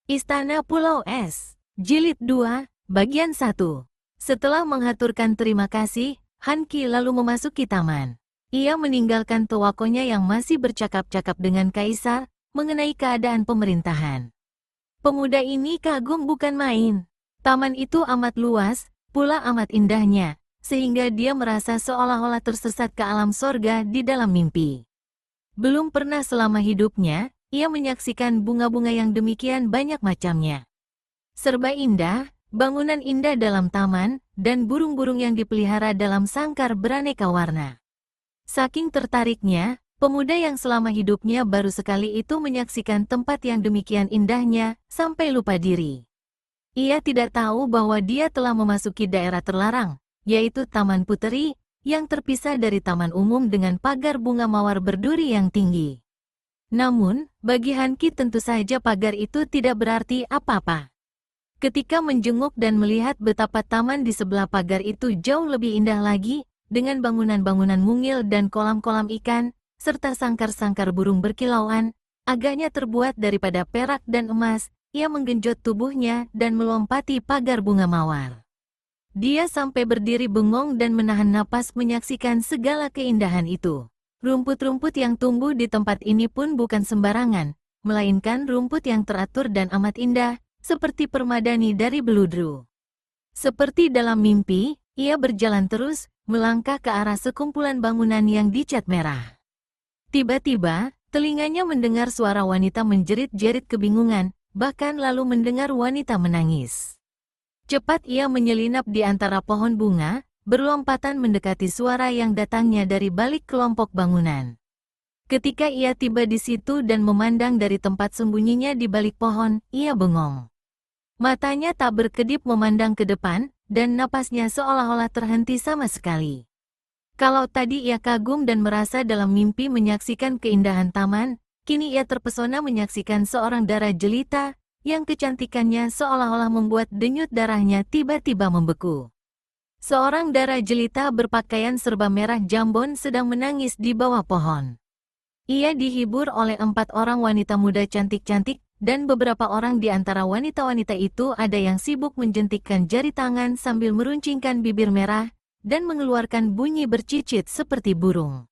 Istana Pulau Es, Jilid 2, Bagian 1. Setelah menghaturkan terima kasih, Han Qi lalu memasuki taman. Ia meninggalkan towakonya yang masih bercakap-cakap dengan Kaisar mengenai keadaan pemerintahan. Pemuda ini kagum bukan main. Taman itu amat luas, pula amat indahnya, sehingga dia merasa seolah-olah tersesat ke alam sorga di dalam mimpi. Belum pernah selama hidupnya, ia menyaksikan bunga-bunga yang demikian banyak macamnya. Serba indah, bangunan indah dalam taman, dan burung-burung yang dipelihara dalam sangkar beraneka warna. Saking tertariknya, pemuda yang selama hidupnya baru sekali itu menyaksikan tempat yang demikian indahnya, sampai lupa diri. Ia tidak tahu bahwa dia telah memasuki daerah terlarang, yaitu Taman Puteri, yang terpisah dari taman umum dengan pagar bunga mawar berduri yang tinggi. Namun, bagi Han Qi tentu saja pagar itu tidak berarti apa-apa. Ketika menjenguk dan melihat betapa taman di sebelah pagar itu jauh lebih indah lagi, dengan bangunan-bangunan mungil dan kolam-kolam ikan, serta sangkar-sangkar burung berkilauan, agaknya terbuat daripada perak dan emas, ia menggenjot tubuhnya dan melompati pagar bunga mawar. Dia sampai berdiri bengong dan menahan napas menyaksikan segala keindahan itu. Rumput-rumput yang tumbuh di tempat ini pun bukan sembarangan, melainkan rumput yang teratur dan amat indah, seperti permadani dari beludru. Seperti dalam mimpi, ia berjalan terus, melangkah ke arah sekumpulan bangunan yang dicat merah. Tiba-tiba, telinganya mendengar suara wanita menjerit-jerit kebingungan, bahkan lalu mendengar wanita menangis. Cepat ia menyelinap di antara pohon bunga, berlompatan mendekati suara yang datangnya dari balik kelompok bangunan. Ketika ia tiba di situ dan memandang dari tempat sembunyinya di balik pohon, ia bengong. Matanya tak berkedip memandang ke depan, dan napasnya seolah-olah terhenti sama sekali. Kalau tadi ia kagum dan merasa dalam mimpi menyaksikan keindahan taman, kini ia terpesona menyaksikan seorang dara jelita, yang kecantikannya seolah-olah membuat denyut darahnya tiba-tiba membeku. Seorang dara jelita berpakaian serba merah jambon sedang menangis di bawah pohon. Ia dihibur oleh 4 orang wanita muda cantik-cantik, dan beberapa orang di antara wanita-wanita itu ada yang sibuk menjentikkan jari tangan sambil meruncingkan bibir merah, dan mengeluarkan bunyi bercicit seperti burung.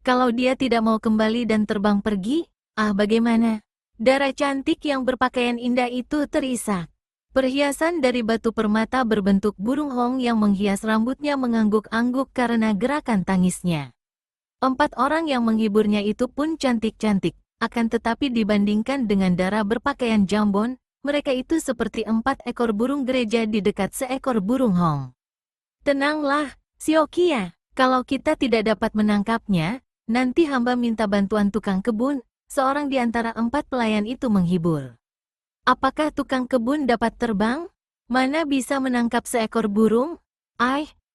Kalau dia tidak mau kembali dan terbang pergi, bagaimana? Dara cantik yang berpakaian indah itu terisak. Perhiasan dari batu permata berbentuk burung hong yang menghias rambutnya mengangguk-angguk karena gerakan tangisnya. 4 orang yang menghiburnya itu pun cantik-cantik, akan tetapi dibandingkan dengan dara berpakaian jambon, mereka itu seperti 4 ekor burung gereja di dekat seekor burung hong. Tenanglah, Siokia, kalau kita tidak dapat menangkapnya, nanti hamba minta bantuan tukang kebun, seorang di antara 4 pelayan itu menghibur. Apakah tukang kebun dapat terbang? Mana bisa menangkap seekor burung?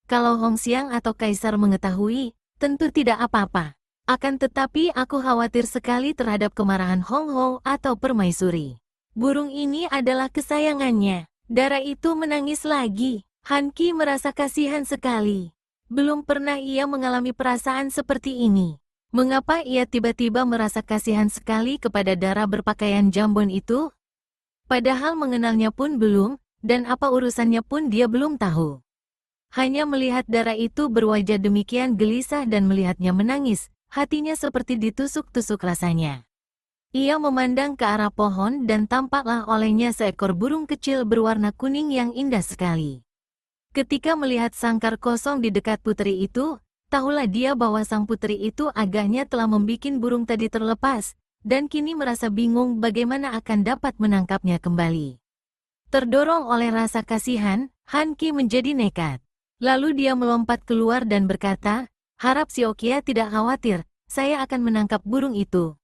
Kalau Hong Xiang atau Kaisar mengetahui, tentu tidak apa-apa. Akan tetapi aku khawatir sekali terhadap kemarahan Hong Ho atau Permaisuri. Burung ini adalah kesayangannya. Dara itu menangis lagi. Han Qi merasa kasihan sekali. Belum pernah ia mengalami perasaan seperti ini. Mengapa ia tiba-tiba merasa kasihan sekali kepada dara berpakaian jambon itu? Padahal mengenalnya pun belum, dan apa urusannya pun dia belum tahu. Hanya melihat dara itu berwajah demikian gelisah dan melihatnya menangis, hatinya seperti ditusuk-tusuk rasanya. Ia memandang ke arah pohon dan tampaklah olehnya seekor burung kecil berwarna kuning yang indah sekali. Ketika melihat sangkar kosong di dekat puteri itu, tahulah dia bahwa sang puteri itu agaknya telah membuat burung tadi terlepas, dan kini merasa bingung bagaimana akan dapat menangkapnya kembali. Terdorong oleh rasa kasihan, Han Qi menjadi nekat. Lalu dia melompat keluar dan berkata, harap Siokia tidak khawatir, saya akan menangkap burung itu.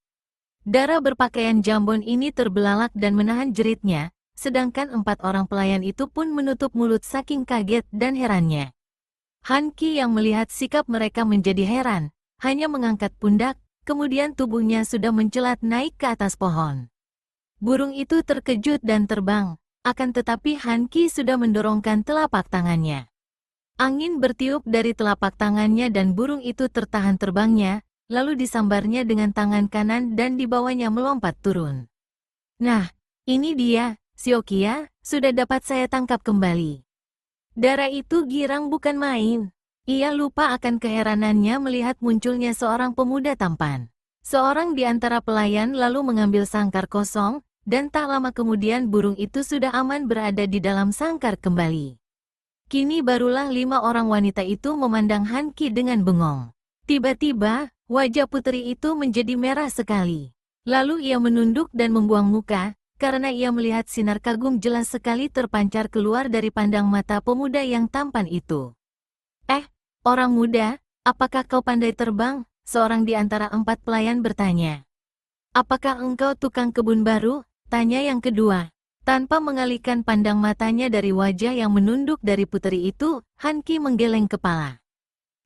Dara berpakaian jambon ini terbelalak dan menahan jeritnya, sedangkan 4 orang pelayan itu pun menutup mulut saking kaget dan herannya. Han Qi yang melihat sikap mereka menjadi heran, hanya mengangkat pundak, kemudian tubuhnya sudah mencelat naik ke atas pohon. Burung itu terkejut dan terbang, akan tetapi Han Qi sudah mendorongkan telapak tangannya. Angin bertiup dari telapak tangannya dan burung itu tertahan terbangnya, lalu disambarnya dengan tangan kanan dan dibawanya melompat turun. Nah, Ini dia, Xiaoqia, sudah dapat saya tangkap kembali. Dara itu girang bukan main. Ia lupa akan keheranannya melihat munculnya seorang pemuda tampan. Seorang di antara pelayan lalu mengambil sangkar kosong, dan tak lama kemudian burung itu sudah aman berada di dalam sangkar kembali. Kini barulah 5 orang wanita itu memandang Han Qi dengan bengong. Tiba-tiba, wajah putri itu menjadi merah sekali. Lalu ia menunduk dan membuang muka, karena ia melihat sinar kagum jelas sekali terpancar keluar dari pandang mata pemuda yang tampan itu. Orang muda, apakah kau pandai terbang? Seorang di antara 4 pelayan bertanya. Apakah engkau tukang kebun baru? Tanya yang kedua. Tanpa mengalihkan pandang matanya dari wajah yang menunduk dari putri itu, Han Qi menggeleng kepala.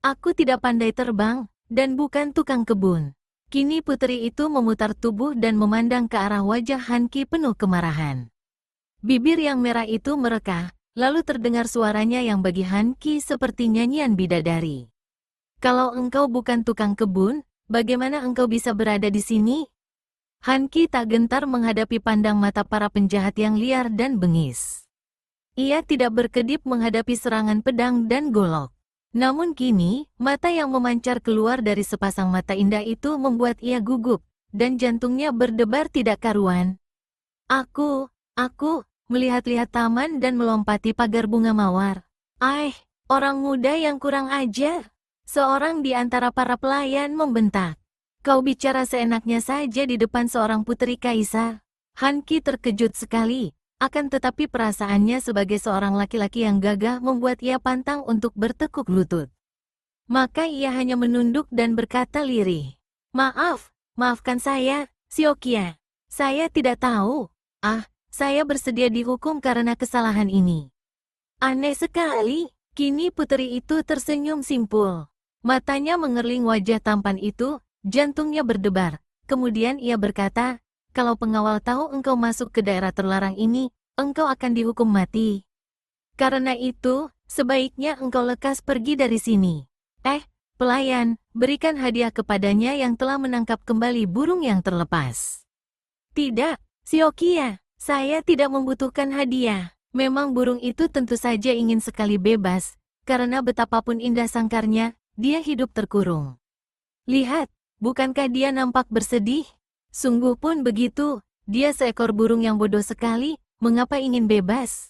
Aku tidak pandai terbang, dan bukan tukang kebun. Kini putri itu memutar tubuh dan memandang ke arah wajah Han Qi penuh kemarahan. Bibir yang merah itu mereka, lalu terdengar suaranya yang bagi Han Qi seperti nyanyian bidadari. Kalau engkau bukan tukang kebun, bagaimana engkau bisa berada di sini? Han Qi tak gentar menghadapi pandang mata para penjahat yang liar dan bengis. Ia tidak berkedip menghadapi serangan pedang dan golok. Namun kini, mata yang memancar keluar dari sepasang mata indah itu membuat ia gugup, dan jantungnya berdebar tidak karuan. Aku melihat-lihat taman dan melompati pagar bunga mawar. Orang muda yang kurang ajar. Seorang di antara para pelayan membentak. Kau bicara seenaknya saja di depan seorang putri kaisar. Han Qi terkejut sekali, akan tetapi perasaannya sebagai seorang laki-laki yang gagah membuat ia pantang untuk bertekuk lutut. Maka ia hanya menunduk dan berkata lirih. Maafkan saya, Xiaoqia. Saya tidak tahu. Saya bersedia dihukum karena kesalahan ini. Aneh sekali, kini putri itu tersenyum simpul. Matanya mengerling wajah tampan itu, jantungnya berdebar. Kemudian ia berkata, kalau pengawal tahu engkau masuk ke daerah terlarang ini, engkau akan dihukum mati. Karena itu, sebaiknya engkau lekas pergi dari sini. Pelayan, berikan hadiah kepadanya yang telah menangkap kembali burung yang terlepas. Tidak, Xiaoqia. Saya tidak membutuhkan hadiah. Memang burung itu tentu saja ingin sekali bebas, karena betapapun indah sangkarnya, dia hidup terkurung. Lihat, bukankah dia nampak bersedih? Sungguh pun begitu, dia seekor burung yang bodoh sekali, mengapa ingin bebas?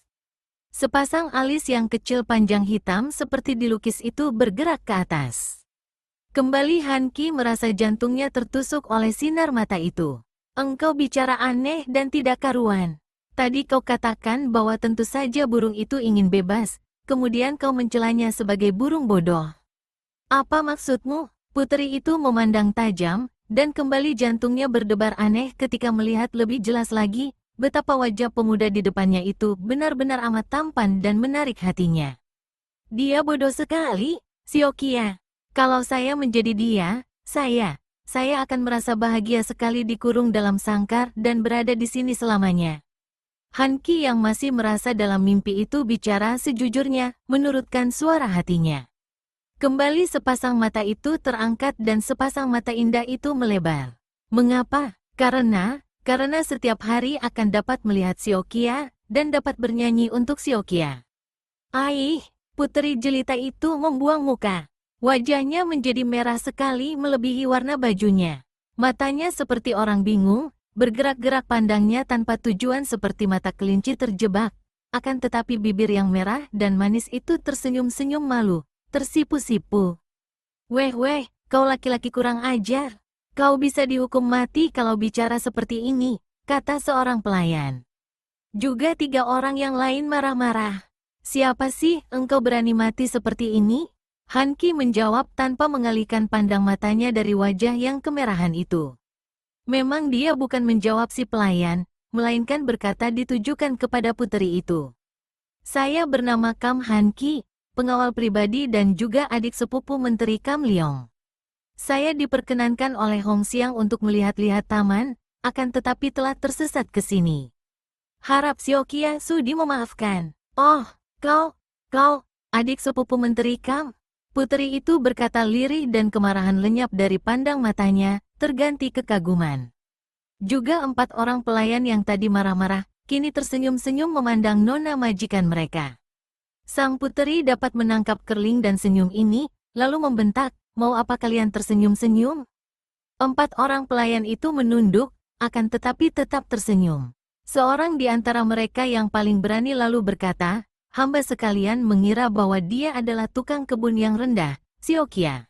Sepasang alis yang kecil panjang hitam seperti dilukis itu bergerak ke atas. Kembali Han Qi merasa jantungnya tertusuk oleh sinar mata itu. Engkau bicara aneh dan tidak karuan. Tadi kau katakan bahwa tentu saja burung itu ingin bebas, kemudian kau mencelanya sebagai burung bodoh. Apa maksudmu? Putri itu memandang tajam, dan kembali jantungnya berdebar aneh ketika melihat lebih jelas lagi, betapa wajah pemuda di depannya itu benar-benar amat tampan dan menarik hatinya. Dia bodoh sekali, Xiaoqia. Kalau saya menjadi dia, saya akan merasa bahagia sekali dikurung dalam sangkar dan berada di sini selamanya. Han Qi yang masih merasa dalam mimpi itu bicara sejujurnya, menurutkan suara hatinya. Kembali sepasang mata itu terangkat dan sepasang mata indah itu melebar. Mengapa? Karena setiap hari akan dapat melihat Xiaoqia dan dapat bernyanyi untuk Xiaoqia. Putri jelita itu membuang muka. Wajahnya menjadi merah sekali melebihi warna bajunya. Matanya seperti orang bingung, bergerak-gerak pandangnya tanpa tujuan seperti mata kelinci terjebak. Akan tetapi bibir yang merah dan manis itu tersenyum-senyum malu, tersipu-sipu. Weh, kau laki-laki kurang ajar. Kau bisa dihukum mati kalau bicara seperti ini, kata seorang pelayan. Juga 3 orang yang lain marah-marah. Siapa sih engkau berani mati seperti ini? Han Qi menjawab tanpa mengalihkan pandang matanya dari wajah yang kemerahan itu. Memang dia bukan menjawab si pelayan, melainkan berkata ditujukan kepada putri itu. Saya bernama Kam Han Qi, pengawal pribadi dan juga adik sepupu Menteri Kam Leong. Saya diperkenankan oleh Hong Xiang untuk melihat-lihat taman, akan tetapi telah tersesat ke sini. Harap Xiaoqia sudi memaafkan. Kau, adik sepupu Menteri Kam? Putri itu berkata lirih dan kemarahan lenyap dari pandang matanya, terganti kekaguman. Juga 4 orang pelayan yang tadi marah-marah, kini tersenyum-senyum memandang nona majikan mereka. Sang puteri dapat menangkap kerling dan senyum ini, lalu membentak, "Mau apa kalian tersenyum-senyum?" 4 orang pelayan itu menunduk, akan tetapi tetap tersenyum. Seorang di antara mereka yang paling berani lalu berkata, "Hamba sekalian mengira bahwa dia adalah tukang kebun yang rendah, Siokia.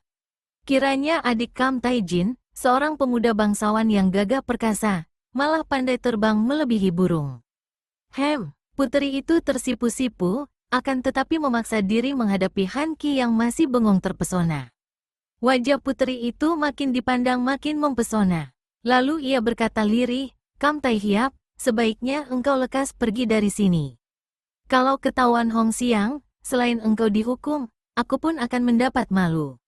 Kiranya adik Kam Taijin, seorang pemuda bangsawan yang gagah perkasa, malah pandai terbang melebihi burung." Puteri itu tersipu-sipu, akan tetapi memaksa diri menghadapi Han Qi yang masih bengong terpesona. Wajah puteri itu makin dipandang makin mempesona. Lalu ia berkata lirih, "Kam Tai Hiap, sebaiknya engkau lekas pergi dari sini. Kalau ketahuan Hong Xiang, selain engkau dihukum, aku pun akan mendapat malu.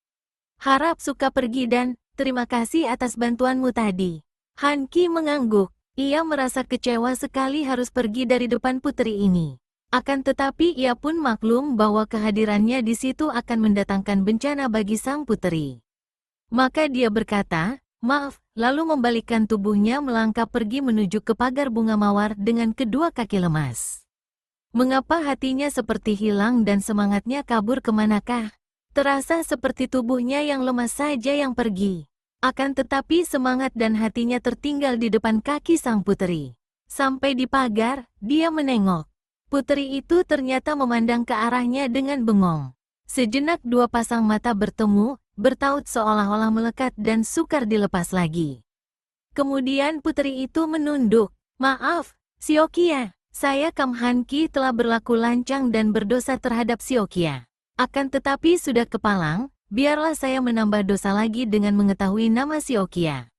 Harap suka pergi dan terima kasih atas bantuanmu tadi." Han Qi mengangguk. Ia merasa kecewa sekali harus pergi dari depan puteri ini. Akan tetapi ia pun maklum bahwa kehadirannya di situ akan mendatangkan bencana bagi sang puteri. Maka dia berkata, "Maaf," lalu membalikkan tubuhnya melangkah pergi menuju ke pagar bunga mawar dengan kedua kaki lemas. Mengapa hatinya seperti hilang dan semangatnya kabur kemanakah? Terasa seperti tubuhnya yang lemas saja yang pergi. Akan tetapi semangat dan hatinya tertinggal di depan kaki sang puteri. Sampai di pagar, dia menengok. Puteri itu ternyata memandang ke arahnya dengan bengong. Sejenak dua pasang mata bertemu, bertaut seolah-olah melekat dan sukar dilepas lagi. Kemudian puteri itu menunduk, "Maaf, Siokia, saya Kam Han Qi telah berlaku lancang dan berdosa terhadap Siokia. Akan tetapi sudah kepalang, biarlah saya menambah dosa lagi dengan mengetahui nama Siokia.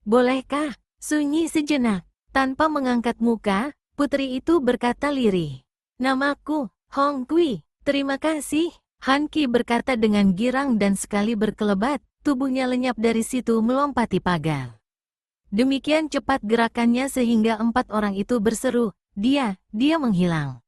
Bolehkah sunyi sejenak?" Tanpa mengangkat muka, puteri itu berkata lirih, "Namaku Hong Kui." "Terima kasih," Han Qi berkata dengan girang dan sekali berkelebat, tubuhnya lenyap dari situ melompati pagar. Demikian cepat gerakannya sehingga 4 orang itu berseru, dia menghilang."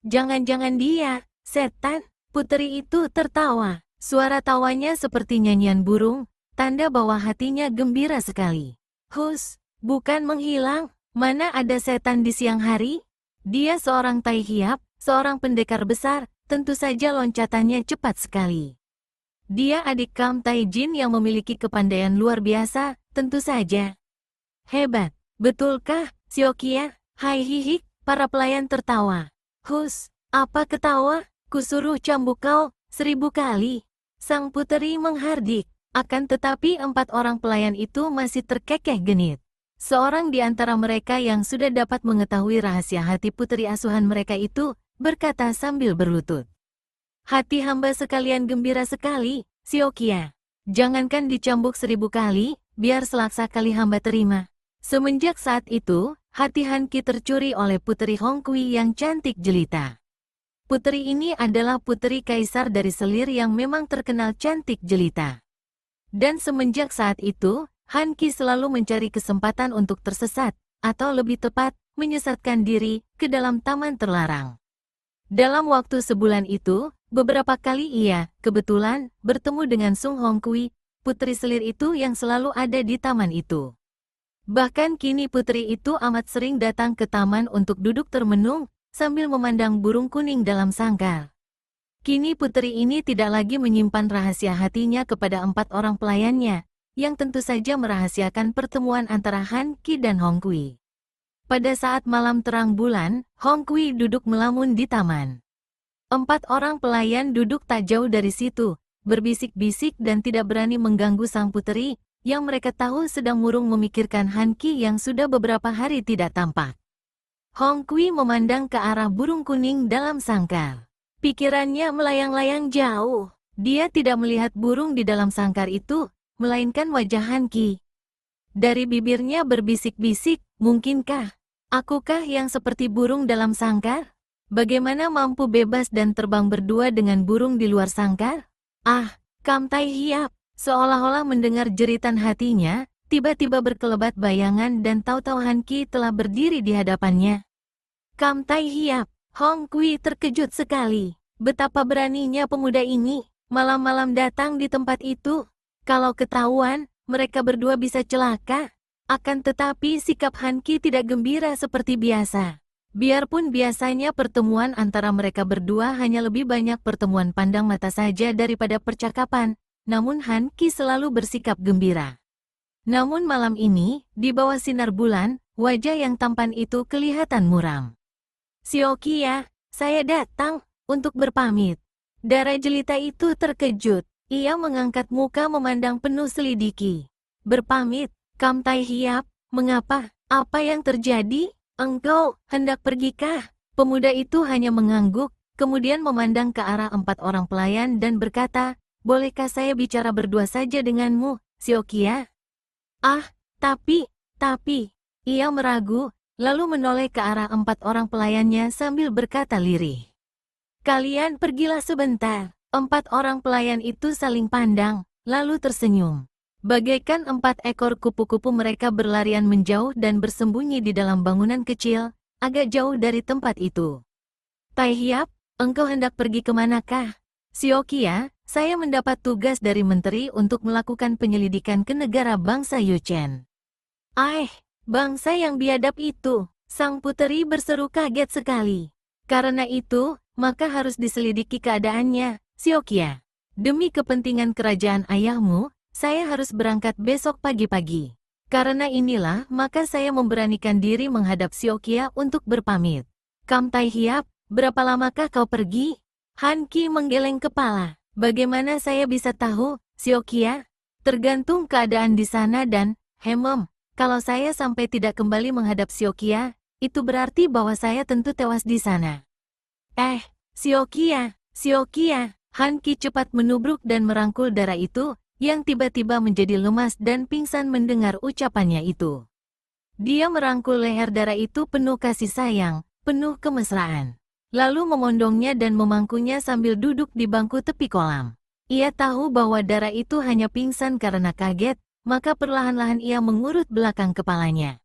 "Jangan-jangan dia, setan?" Puteri itu tertawa. Suara tawanya seperti nyanyian burung, tanda bahwa hatinya gembira sekali. "Hus, bukan menghilang. Mana ada setan di siang hari?" Dia seorang Tai Hiap, seorang pendekar besar, tentu saja loncatannya cepat sekali. Dia adik Kam Taijin yang memiliki kepandaian luar biasa, tentu saja. "Hebat, betulkah, Siokia?" "Hai hihik," para pelayan tertawa. "Hus, apa ketawa? Kusuruh cambuk kau 1000 kali." Sang puteri menghardik, akan tetapi 4 orang pelayan itu masih terkekeh genit. Seorang di antara mereka yang sudah dapat mengetahui rahasia hati puteri asuhan mereka itu, berkata sambil berlutut, "Hati hamba sekalian gembira sekali, Siokia. Jangankan dicambuk 1000 kali, biar selaksa kali hamba terima." Semenjak saat itu, hati Han Qi tercuri oleh puteri Hong Kui yang cantik jelita. Puteri ini adalah puteri kaisar dari Selir yang memang terkenal cantik jelita. Dan semenjak saat itu, Han Qi selalu mencari kesempatan untuk tersesat, atau lebih tepat, menyesatkan diri, ke dalam taman terlarang. Dalam waktu sebulan itu, beberapa kali ia, kebetulan, bertemu dengan Sung Hong Kui, puteri Selir itu yang selalu ada di taman itu. Bahkan kini puteri itu amat sering datang ke taman untuk duduk termenung, sambil memandang burung kuning dalam sangkar. Kini puteri ini tidak lagi menyimpan rahasia hatinya kepada 4 orang pelayannya, yang tentu saja merahasiakan pertemuan antara Han Qi dan Hong Kui. Pada saat malam terang bulan, Hong Kui duduk melamun di taman. 4 orang pelayan duduk tak jauh dari situ, berbisik-bisik dan tidak berani mengganggu sang puteri, yang mereka tahu sedang murung memikirkan Han Qi yang sudah beberapa hari tidak tampak. Hong Kui memandang ke arah burung kuning dalam sangkar. Pikirannya melayang-layang jauh. Dia tidak melihat burung di dalam sangkar itu, melainkan wajah Han Qi. Dari bibirnya berbisik-bisik, "Mungkinkah akukah yang seperti burung dalam sangkar? Bagaimana mampu bebas dan terbang berdua dengan burung di luar sangkar?" "Ah, Kam Tai Hiap." Seolah-olah mendengar jeritan hatinya, tiba-tiba berkelebat bayangan dan tahu-tahu Han Qi telah berdiri di hadapannya. "Kam Tai Hiap." Hong Kui terkejut sekali. Betapa beraninya pemuda ini, malam-malam datang di tempat itu. Kalau ketahuan, mereka berdua bisa celaka. Akan tetapi sikap Han Qi tidak gembira seperti biasa. Biarpun biasanya pertemuan antara mereka berdua hanya lebih banyak pertemuan pandang mata saja daripada percakapan, namun Han Qi selalu bersikap gembira. Namun malam ini, di bawah sinar bulan, wajah yang tampan itu kelihatan muram. "Xiao Qia, saya datang untuk berpamit." Darah jelita itu terkejut. Ia mengangkat muka memandang penuh selidiki. "Berpamit, Kam Tai Hiap, mengapa? Apa yang terjadi? Engkau hendak pergikah?" Pemuda itu hanya mengangguk, kemudian memandang ke arah 4 orang pelayan dan berkata, "Bolehkah saya bicara berdua saja denganmu, Xiao Qia?" "Ah, tapi..." Ia meragu, lalu menoleh ke arah 4 orang pelayannya sambil berkata lirih, "Kalian pergilah sebentar." 4 orang pelayan itu saling pandang, lalu tersenyum. Bagaikan 4 ekor kupu-kupu mereka berlarian menjauh dan bersembunyi di dalam bangunan kecil, agak jauh dari tempat itu. "Tai Hiap, engkau hendak pergi kemanakah?" "Xiao Qia, saya mendapat tugas dari menteri untuk melakukan penyelidikan ke negara bangsa Yuchen." Bangsa yang biadab itu!" Sang puteri berseru kaget sekali. "Karena itu, maka harus diselidiki keadaannya, Xiao Qia. Demi kepentingan kerajaan ayahmu, saya harus berangkat besok pagi-pagi. Karena inilah, maka saya memberanikan diri menghadap Xiao Qia untuk berpamit." "Kam Tai Hiap, berapa lamakah kau pergi?" Han Qi menggeleng kepala. "Bagaimana saya bisa tahu, Xiao Qia? Tergantung keadaan di sana dan, kalau saya sampai tidak kembali menghadap Xiao Qia, itu berarti bahwa saya tentu tewas di sana." Xiao Qia." Han Qi cepat menubruk dan merangkul darah itu, yang tiba-tiba menjadi lemas dan pingsan mendengar ucapannya itu. Dia merangkul leher darah itu penuh kasih sayang, penuh kemesraan. Lalu memondongnya dan memangkunya sambil duduk di bangku tepi kolam. Ia tahu bahwa darah itu hanya pingsan karena kaget, maka perlahan-lahan ia mengurut belakang kepalanya.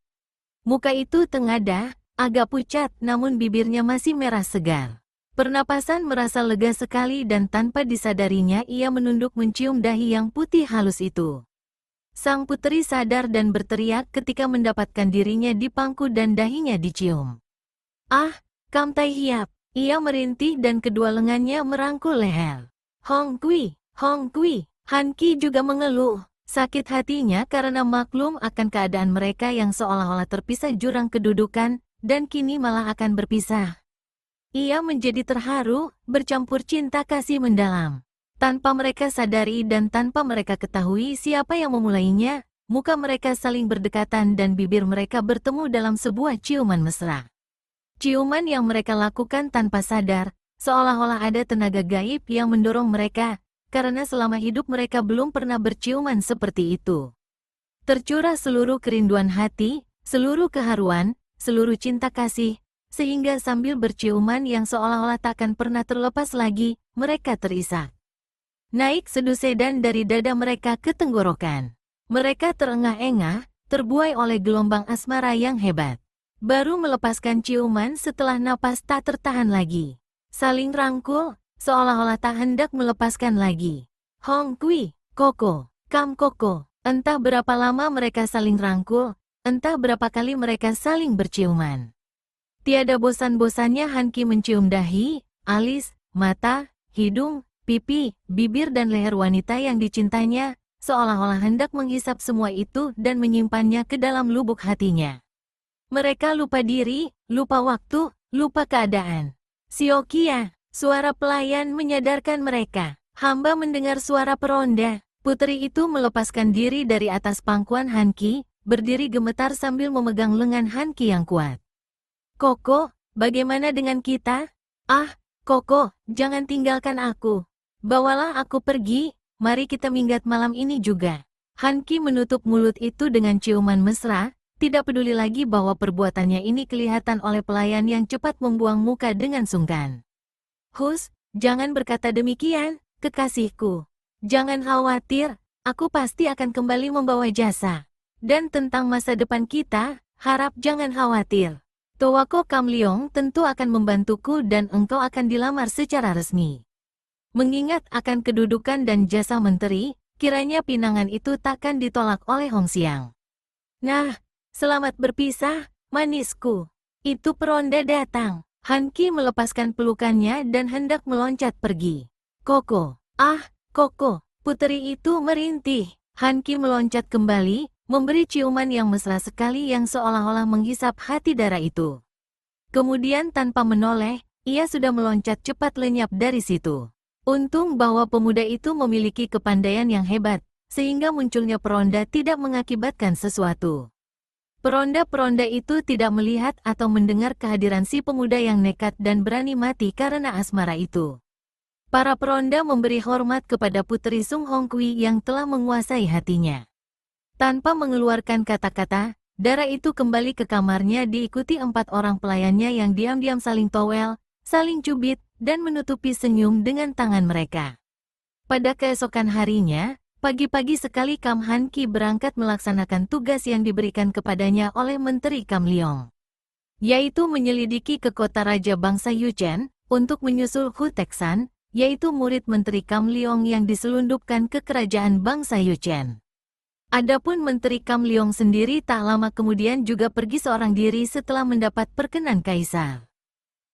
Muka itu tengadah, agak pucat, namun bibirnya masih merah segar. Pernapasan merasa lega sekali dan tanpa disadarinya ia menunduk mencium dahi yang putih halus itu. Sang puteri sadar dan berteriak ketika mendapatkan dirinya dipangku dan dahinya dicium. Kam Tai Hiap!" Ia merintih dan kedua lengannya merangkul leher. Hong Kui! Han Qi juga mengeluh. Sakit hatinya karena maklum akan keadaan mereka yang seolah-olah terpisah jurang kedudukan, dan kini malah akan berpisah. Ia menjadi terharu, bercampur cinta kasih mendalam. Tanpa mereka sadari dan tanpa mereka ketahui siapa yang memulainya, muka mereka saling berdekatan dan bibir mereka bertemu dalam sebuah ciuman mesra. Ciuman yang mereka lakukan tanpa sadar, seolah-olah ada tenaga gaib yang mendorong mereka, karena selama hidup mereka belum pernah berciuman seperti itu. Tercurah seluruh kerinduan hati, seluruh keharuan, seluruh cinta kasih, sehingga sambil berciuman yang seolah-olah takkan pernah terlepas lagi, mereka terisak. Naik sedusedan dari dada mereka ke tenggorokan. Mereka terengah-engah, terbuai oleh gelombang asmara yang hebat. Baru melepaskan ciuman setelah napas tak tertahan lagi. Saling rangkul, seolah-olah tak hendak melepaskan lagi. Hong Kui, Koko, Kam Koko. Entah berapa lama mereka saling rangkul, entah berapa kali mereka saling berciuman. Tiada bosan-bosannya Han Qi mencium dahi, alis, mata, hidung, pipi, bibir dan leher wanita yang dicintanya, seolah-olah hendak menghisap semua itu dan menyimpannya ke dalam lubuk hatinya. Mereka lupa diri, lupa waktu, lupa keadaan. "Xiao Qia!" Suara pelayan menyadarkan mereka. "Hamba mendengar suara peronda." Putri itu melepaskan diri dari atas pangkuan Han Qi, berdiri gemetar sambil memegang lengan Han Qi yang kuat. "Koko, bagaimana dengan kita?" Koko, jangan tinggalkan aku. Bawalah aku pergi, mari kita minggat malam ini juga." Han Qi menutup mulut itu dengan ciuman mesra, tidak peduli lagi bahwa perbuatannya ini kelihatan oleh pelayan yang cepat membuang muka dengan sungkan. Jangan berkata demikian, kekasihku. Jangan khawatir, aku pasti akan kembali membawa jasa. Dan tentang masa depan kita, harap jangan khawatir. Towako Kam Leong tentu akan membantuku dan engkau akan dilamar secara resmi. Mengingat akan kedudukan dan jasa menteri, kiranya pinangan itu takkan ditolak oleh Hong Xiang. Nah, selamat berpisah, manisku. Itu peronda datang. Hanki melepaskan pelukannya dan hendak meloncat pergi. Koko. Ah, Koko. Puteri itu merintih. Hanki meloncat kembali, memberi ciuman yang mesra sekali yang seolah-olah menghisap hati darah itu. Kemudian tanpa menoleh, ia sudah meloncat cepat lenyap dari situ. Untung bahwa pemuda itu memiliki kepandaian yang hebat, sehingga munculnya peronda tidak mengakibatkan sesuatu. Peronda-peronda itu tidak melihat atau mendengar kehadiran si pemuda yang nekat dan berani mati karena asmara itu. Para peronda memberi hormat kepada Puteri Sung Hongkui yang telah menguasai hatinya. Tanpa mengeluarkan kata-kata, darah itu kembali ke kamarnya diikuti 4 orang pelayannya yang diam-diam saling towel, saling cubit, dan menutupi senyum dengan tangan mereka. Pada keesokan harinya, pagi-pagi sekali Kam Han Ki berangkat melaksanakan tugas yang diberikan kepadanya oleh Menteri Kam Leong, yaitu menyelidiki ke kota Raja Bangsa Yuchen untuk menyusul Hu Teksan, yaitu murid Menteri Kam Leong yang diselundupkan ke kerajaan Bangsa Yuchen. Adapun Menteri Kam Leong sendiri tak lama kemudian juga pergi seorang diri setelah mendapat perkenan kaisar.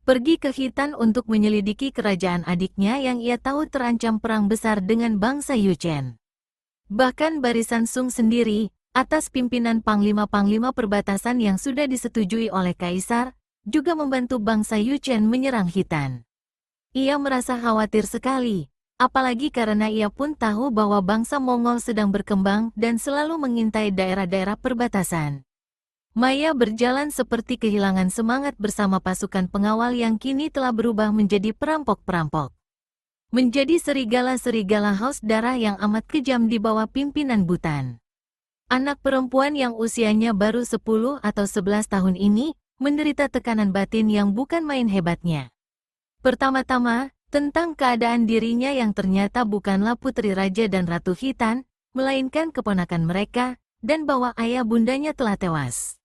Pergi ke Khitan untuk menyelidiki kerajaan adiknya yang ia tahu terancam perang besar dengan bangsa Yuchen. Bahkan barisan Sung sendiri, atas pimpinan panglima-panglima perbatasan yang sudah disetujui oleh kaisar, juga membantu bangsa Yuchen menyerang Khitan. Ia merasa khawatir sekali, apalagi karena ia pun tahu bahwa bangsa Mongol sedang berkembang dan selalu mengintai daerah-daerah perbatasan. Maya berjalan seperti kehilangan semangat bersama pasukan pengawal yang kini telah berubah menjadi perampok-perampok. Menjadi serigala-serigala haus darah yang amat kejam di bawah pimpinan Butan. Anak perempuan yang usianya baru 10 atau 11 tahun ini, menderita tekanan batin yang bukan main hebatnya. Pertama-tama, tentang keadaan dirinya yang ternyata bukanlah putri raja dan ratu Khitan, melainkan keponakan mereka, dan bahwa ayah bundanya telah tewas.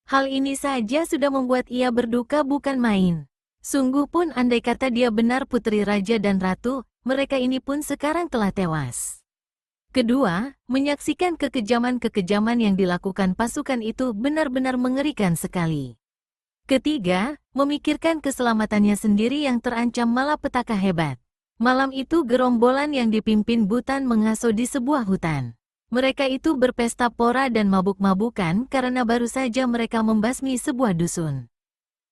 Hal ini saja sudah membuat ia berduka bukan main. Sungguh pun andai kata dia benar putri raja dan ratu, mereka ini pun sekarang telah tewas. Kedua, menyaksikan kekejaman-kekejaman yang dilakukan pasukan itu benar-benar mengerikan sekali. Ketiga, memikirkan keselamatannya sendiri yang terancam malapetaka hebat. Malam itu gerombolan yang dipimpin Butan mengaso di sebuah hutan. Mereka itu berpesta pora dan mabuk-mabukan karena baru saja mereka membasmi sebuah dusun.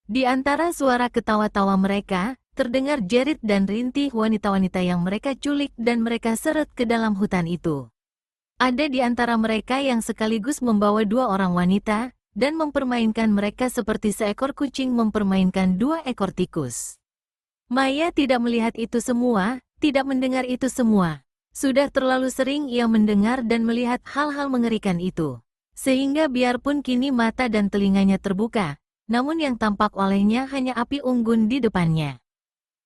Di antara suara ketawa-tawa mereka, terdengar jerit dan rintih wanita-wanita yang mereka culik dan mereka seret ke dalam hutan itu. Ada di antara mereka yang sekaligus membawa 2 orang wanita, dan mempermainkan mereka seperti seekor kucing mempermainkan 2 ekor tikus. Maya tidak melihat itu semua, tidak mendengar itu semua. Sudah terlalu sering ia mendengar dan melihat hal-hal mengerikan itu. Sehingga biarpun kini mata dan telinganya terbuka, namun yang tampak olehnya hanya api unggun di depannya.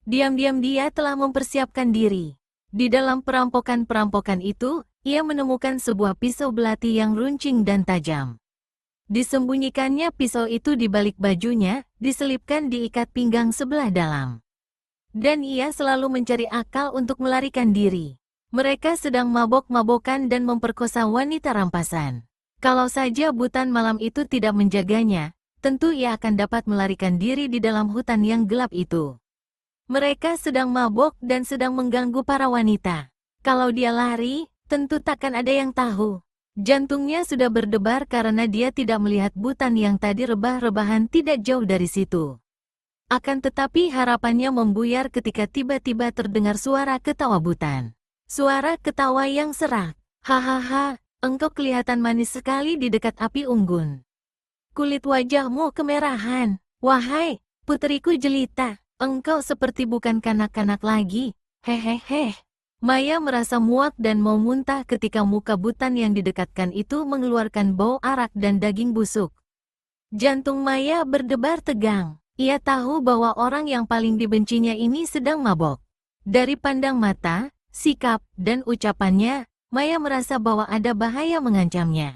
Diam-diam dia telah mempersiapkan diri. Di dalam perampokan-perampokan itu, ia menemukan sebuah pisau belati yang runcing dan tajam. Disembunyikannya pisau itu di balik bajunya, diselipkan di ikat pinggang sebelah dalam. Dan ia selalu mencari akal untuk melarikan diri. Mereka sedang mabok-mabokan dan memperkosa wanita rampasan. Kalau saja Butan malam itu tidak menjaganya, tentu ia akan dapat melarikan diri di dalam hutan yang gelap itu. Mereka sedang mabok dan sedang mengganggu para wanita. Kalau dia lari, tentu takkan ada yang tahu. Jantungnya sudah berdebar karena dia tidak melihat Butan yang tadi rebah-rebahan tidak jauh dari situ. Akan tetapi harapannya membuyar ketika tiba-tiba terdengar suara ketawa Butan. Suara ketawa yang serak. Hahaha, engkau kelihatan manis sekali di dekat api unggun. Kulit wajahmu kemerahan. Wahai, puteriku jelita, engkau seperti bukan kanak-kanak lagi. Hehehe. Maya merasa muak dan mau muntah ketika muka Butan yang didekatkan itu mengeluarkan bau arak dan daging busuk. Jantung Maya berdebar tegang. Ia tahu bahwa orang yang paling dibencinya ini sedang mabok. Dari pandang mata, sikap, dan ucapannya, Maya merasa bahwa ada bahaya mengancamnya.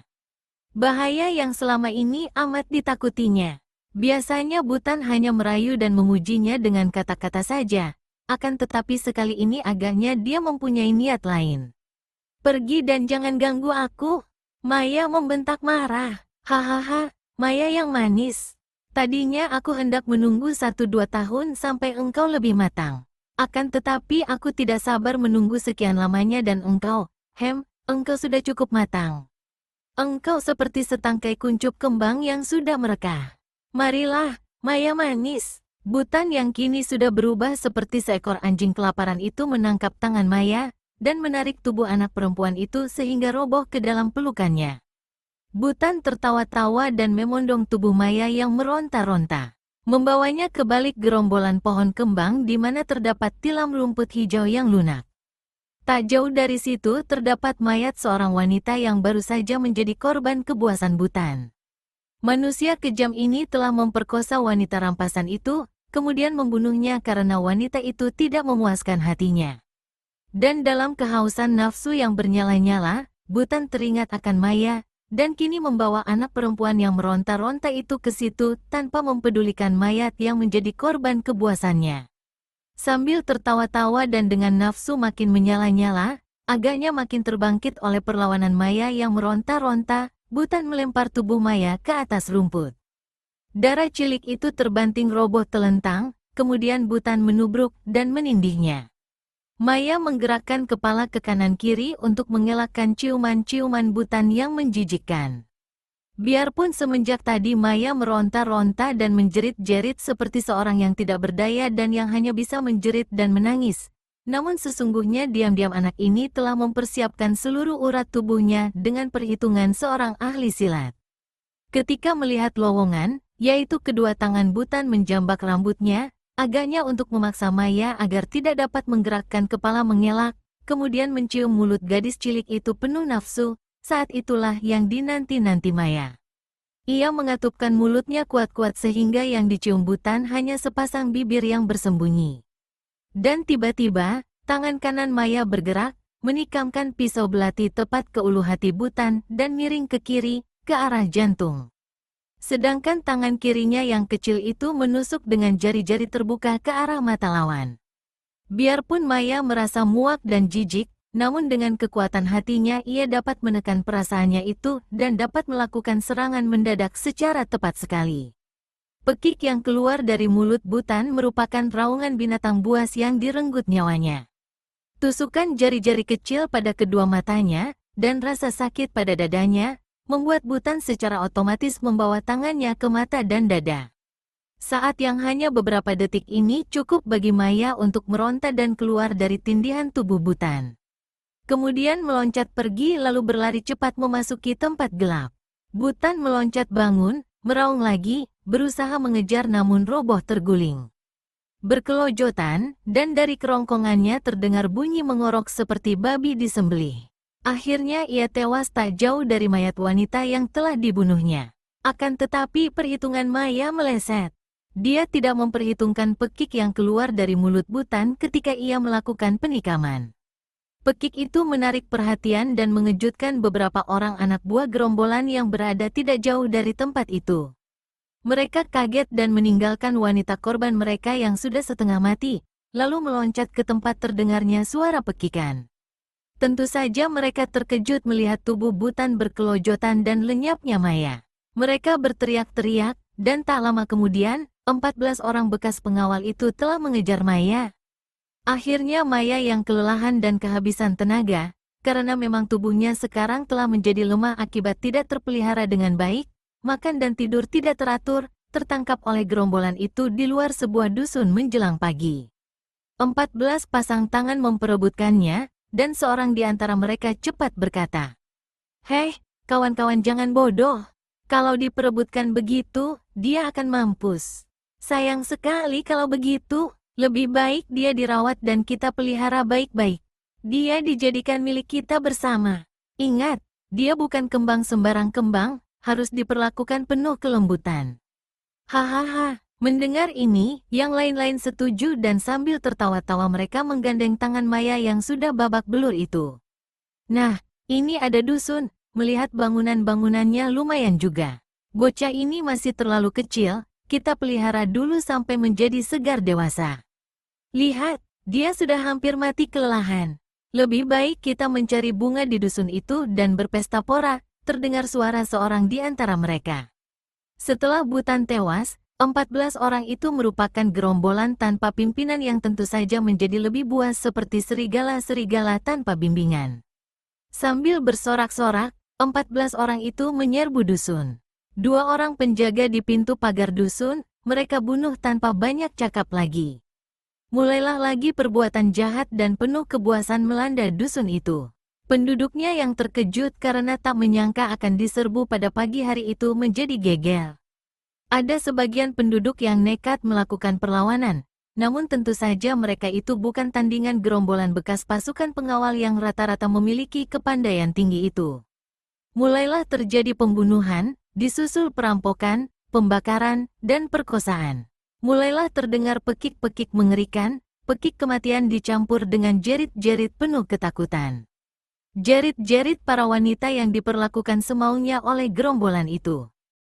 Bahaya yang selama ini amat ditakutinya. Biasanya Butan hanya merayu dan memujinya dengan kata-kata saja, akan tetapi sekali ini agaknya dia mempunyai niat lain. Pergi dan jangan ganggu aku. Maya membentak marah. Hahaha, Maya yang manis. Tadinya aku hendak menunggu 1-2 tahun sampai engkau lebih matang. Akan tetapi aku tidak sabar menunggu sekian lamanya dan engkau sudah cukup matang. Engkau seperti setangkai kuncup kembang yang sudah merekah. Marilah, Maya manis. Butan yang kini sudah berubah seperti seekor anjing kelaparan itu menangkap tangan Maya dan menarik tubuh anak perempuan itu sehingga roboh ke dalam pelukannya. Butan tertawa-tawa dan memondong tubuh Maya yang meronta-ronta. Membawanya ke balik gerombolan pohon kembang di mana terdapat tilam rumput hijau yang lunak. Tak jauh dari situ terdapat mayat seorang wanita yang baru saja menjadi korban kebuasan Butan. Manusia kejam ini telah memperkosa wanita rampasan itu, kemudian membunuhnya karena wanita itu tidak memuaskan hatinya. Dan dalam kehausan nafsu yang bernyala-nyala, Butan teringat akan Maya, dan kini membawa anak perempuan yang meronta-ronta itu ke situ tanpa mempedulikan mayat yang menjadi korban kebuasannya. Sambil tertawa-tawa dan dengan nafsu makin menyala-nyala, agaknya makin terbangkit oleh perlawanan Maya yang meronta-ronta, Butan melempar tubuh Maya ke atas rumput. Darah cilik itu terbanting roboh telentang, kemudian Butan menubruk dan menindihnya. Maya menggerakkan kepala ke kanan kiri untuk mengelakkan ciuman-ciuman Butan yang menjijikkan. Biarpun semenjak tadi Maya meronta-ronta dan menjerit-jerit seperti seorang yang tidak berdaya dan yang hanya bisa menjerit dan menangis, namun sesungguhnya diam-diam anak ini telah mempersiapkan seluruh urat tubuhnya dengan perhitungan seorang ahli silat. Ketika melihat lowongan, yaitu kedua tangan Butan menjambak rambutnya, agaknya untuk memaksa Maya agar tidak dapat menggerakkan kepala mengelak, kemudian mencium mulut gadis cilik itu penuh nafsu, saat itulah yang dinanti-nanti Maya. Ia mengatupkan mulutnya kuat-kuat sehingga yang dicium Butan hanya sepasang bibir yang bersembunyi. Dan tiba-tiba, tangan kanan Maya bergerak, menikamkan pisau belati tepat ke ulu hati Butan dan miring ke kiri, ke arah jantung. Sedangkan tangan kirinya yang kecil itu menusuk dengan jari-jari terbuka ke arah mata lawan. Biarpun Maya merasa muak dan jijik, namun dengan kekuatan hatinya ia dapat menekan perasaannya itu dan dapat melakukan serangan mendadak secara tepat sekali. Pekik yang keluar dari mulut Butan merupakan raungan binatang buas yang direnggut nyawanya. Tusukan jari-jari kecil pada kedua matanya, dan rasa sakit pada dadanya, membuat Butan secara otomatis membawa tangannya ke mata dan dada. Saat yang hanya beberapa detik ini cukup bagi Maya untuk meronta dan keluar dari tindihan tubuh Butan. Kemudian meloncat pergi lalu berlari cepat memasuki tempat gelap. Butan meloncat bangun, meraung lagi, berusaha mengejar namun roboh terguling. Berkelojotan, dan dari kerongkongannya terdengar bunyi mengorok seperti babi disembelih. Akhirnya ia tewas tak jauh dari mayat wanita yang telah dibunuhnya. Akan tetapi perhitungan Maya meleset. Dia tidak memperhitungkan pekik yang keluar dari mulut Butan ketika ia melakukan penikaman. Pekik itu menarik perhatian dan mengejutkan beberapa orang anak buah gerombolan yang berada tidak jauh dari tempat itu. Mereka kaget dan meninggalkan wanita korban mereka yang sudah setengah mati, lalu meloncat ke tempat terdengarnya suara pekikan. Tentu saja mereka terkejut melihat tubuh Butan berkelojotan dan lenyapnya Maya. Mereka berteriak-teriak, dan tak lama kemudian, 14 orang bekas pengawal itu telah mengejar Maya. Akhirnya Maya yang kelelahan dan kehabisan tenaga, karena memang tubuhnya sekarang telah menjadi lemah akibat tidak terpelihara dengan baik, makan dan tidur tidak teratur, tertangkap oleh gerombolan itu di luar sebuah dusun menjelang pagi. 14 pasang tangan memperebutkannya, dan seorang di antara mereka cepat berkata, "Hei, kawan-kawan jangan bodoh. Kalau diperebutkan begitu, dia akan mampus. Sayang sekali kalau begitu, lebih baik dia dirawat dan kita pelihara baik-baik. Dia dijadikan milik kita bersama. Ingat, dia bukan kembang sembarang kembang, harus diperlakukan penuh kelembutan." Hahaha. Mendengar ini, yang lain-lain setuju dan sambil tertawa-tawa mereka menggandeng tangan Maya yang sudah babak belur itu. Nah, ini ada dusun, melihat bangunan-bangunannya lumayan juga. Bocah ini masih terlalu kecil, kita pelihara dulu sampai menjadi segar dewasa. Lihat, dia sudah hampir mati kelelahan. Lebih baik kita mencari bunga di dusun itu dan berpesta pora, terdengar suara seorang di antara mereka. Setelah Butan tewas, 14 orang itu merupakan gerombolan tanpa pimpinan yang tentu saja menjadi lebih buas seperti serigala-serigala tanpa bimbingan. Sambil bersorak-sorak, 14 orang itu menyerbu dusun. 2 orang penjaga di pintu pagar dusun, mereka bunuh tanpa banyak cakap lagi. Mulailah lagi perbuatan jahat dan penuh kebuasan melanda dusun itu. Penduduknya yang terkejut karena tak menyangka akan diserbu pada pagi hari itu menjadi geger. Ada sebagian penduduk yang nekat melakukan perlawanan, namun tentu saja mereka itu bukan tandingan gerombolan bekas pasukan pengawal yang rata-rata memiliki kepandaian tinggi itu. Mulailah terjadi pembunuhan, disusul perampokan, pembakaran, dan perkosaan. Mulailah terdengar pekik-pekik mengerikan, pekik kematian dicampur dengan jerit-jerit penuh ketakutan. Jerit-jerit para wanita yang diperlakukan semaunya oleh gerombolan itu.